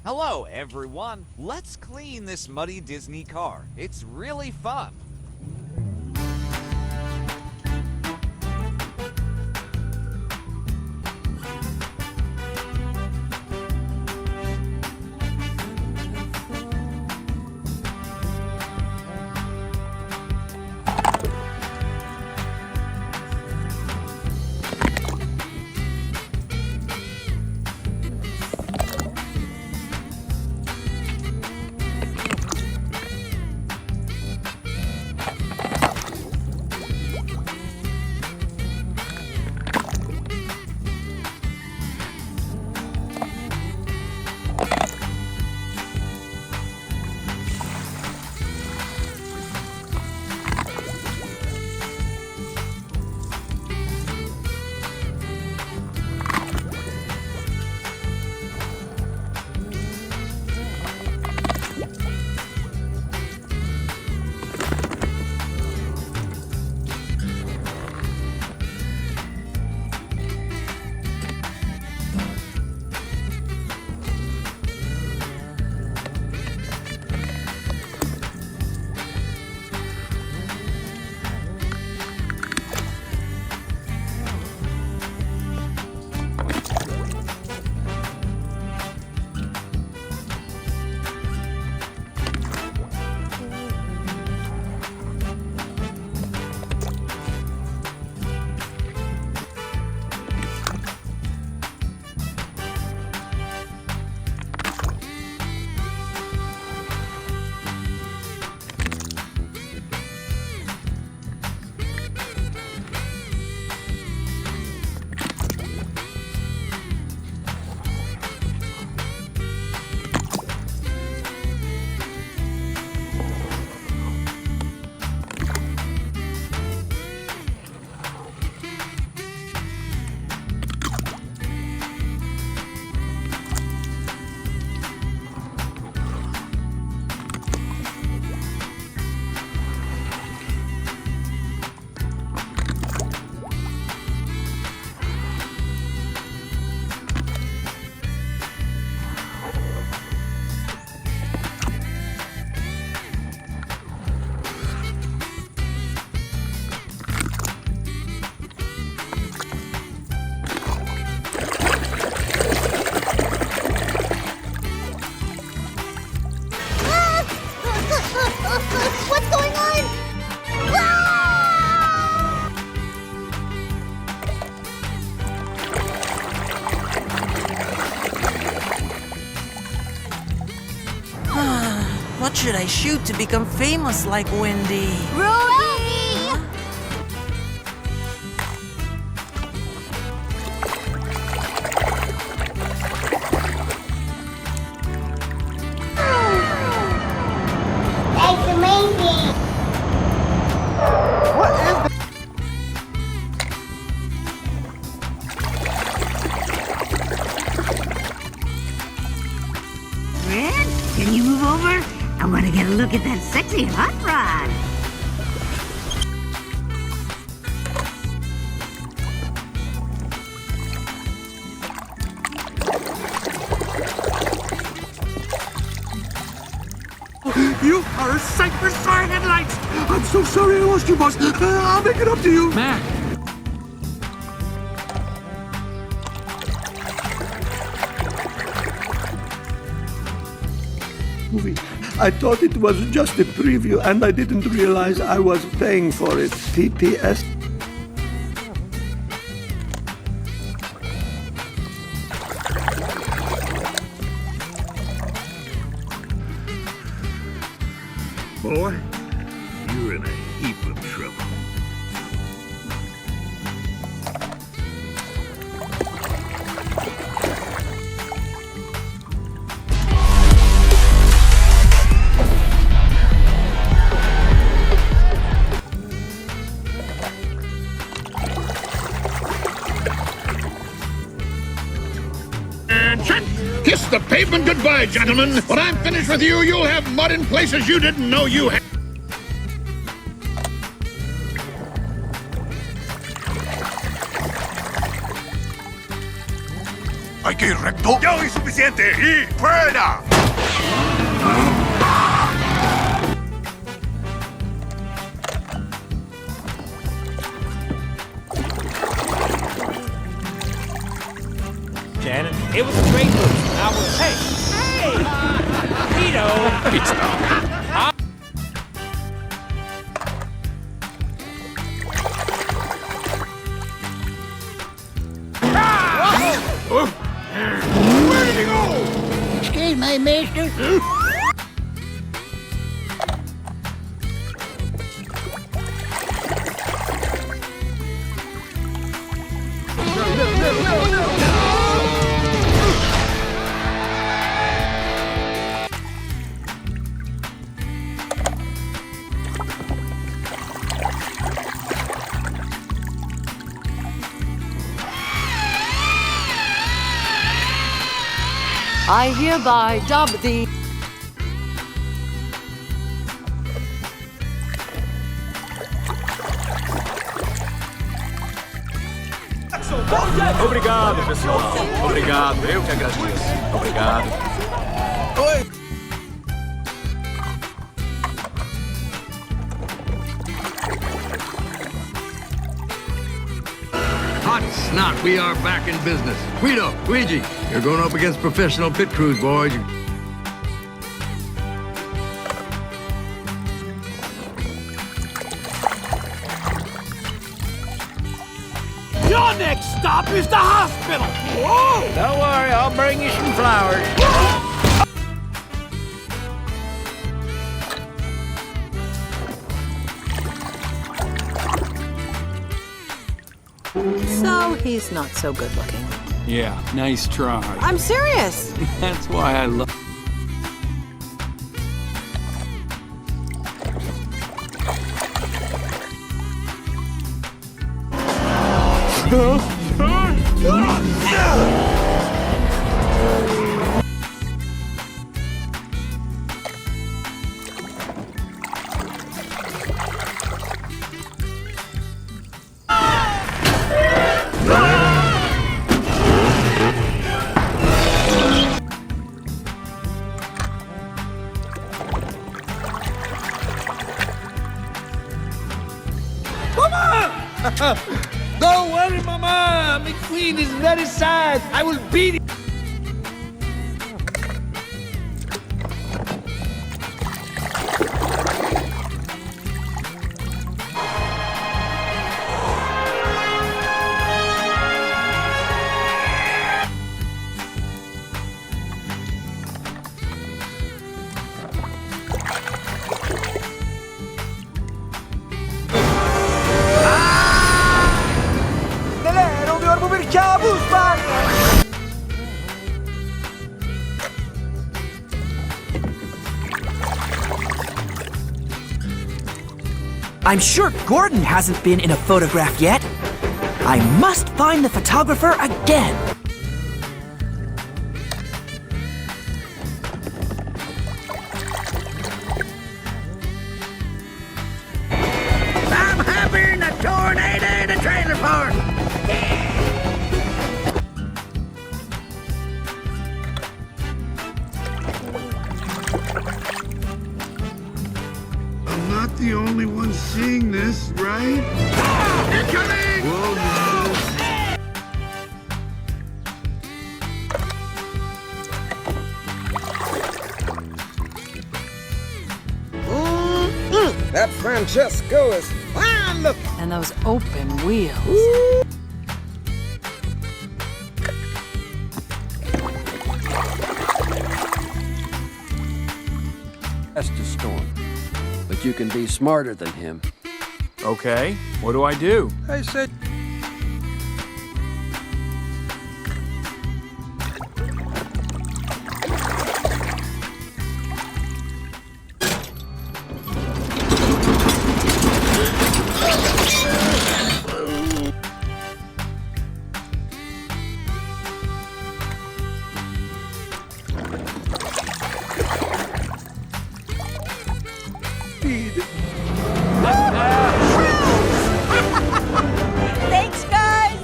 Hello, everyone. Let's clean this muddy Disney car. It's really fun. What's going on? What should I shoot to become famous like Wendy? Ruby! It's amazing! What is this? Red, can you move over? I want to get a look at that sexy hot rod. You are a sight for sore headlights! I'm so sorry I lost you, boss. I'll make it up to you. Mac, Movie. I thought it was just a preview and I didn't realize I was paying for it. TPS. Boy, you're in a heap of trouble. Kiss the pavement goodbye, gentlemen. When I'm finished with you, you'll have mud in places you didn't know you had. Hay que ir recto. Ya oí suficiente. ¡Y fuera! Shannon, it was a great move. I was, hey, Vito. It's not. Where did he go? Excuse me, mister. I hereby dub thee. Obrigado, pessoal. Obrigado, eu que agradeço. Obrigado. Oi! Hot snot, we are back in business. Guido, Luigi, you're going up against professional pit crews, boys. Your next stop is the hospital. Whoa! Don't worry, I'll bring you some flowers. So he's not so good looking. Yeah, nice try. I'm serious. That's why I love. Don't worry, Mama. McQueen is very sad. I will beat him. I'm sure Gordon hasn't been in a photograph yet. I must find the photographer again. I'm having a tornado in the trailer park. I'm not the only one seeing this, right? Incoming! Whoa, no. That Francesco is fine looking. And those open wheels. That's the storm. But you can be smarter than him. Okay, what do I do? I said... Thanks, guys.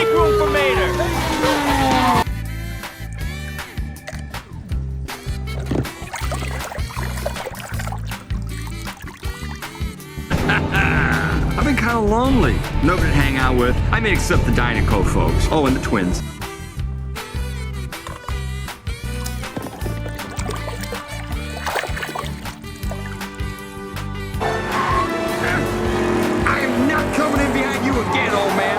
Make room for Mater! I've been kind of lonely. Nobody to hang out with. I mean, except the Dynaco folks. Oh, and the twins. I am not coming in behind you again, old man.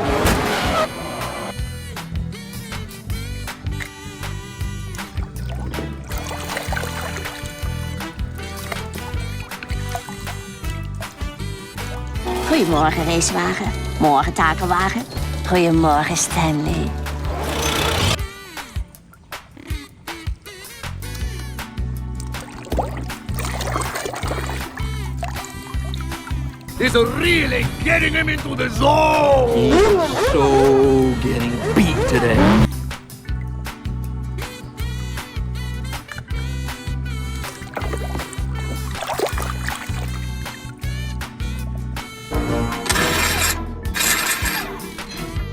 Goedemorgen, racewagen. Morgen, takelwagen. Goedemorgen, Stanley. He's really getting him into the zone. He's so getting beat today.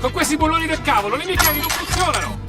Con questi bulloni del cavolo, le minicar non funzionano!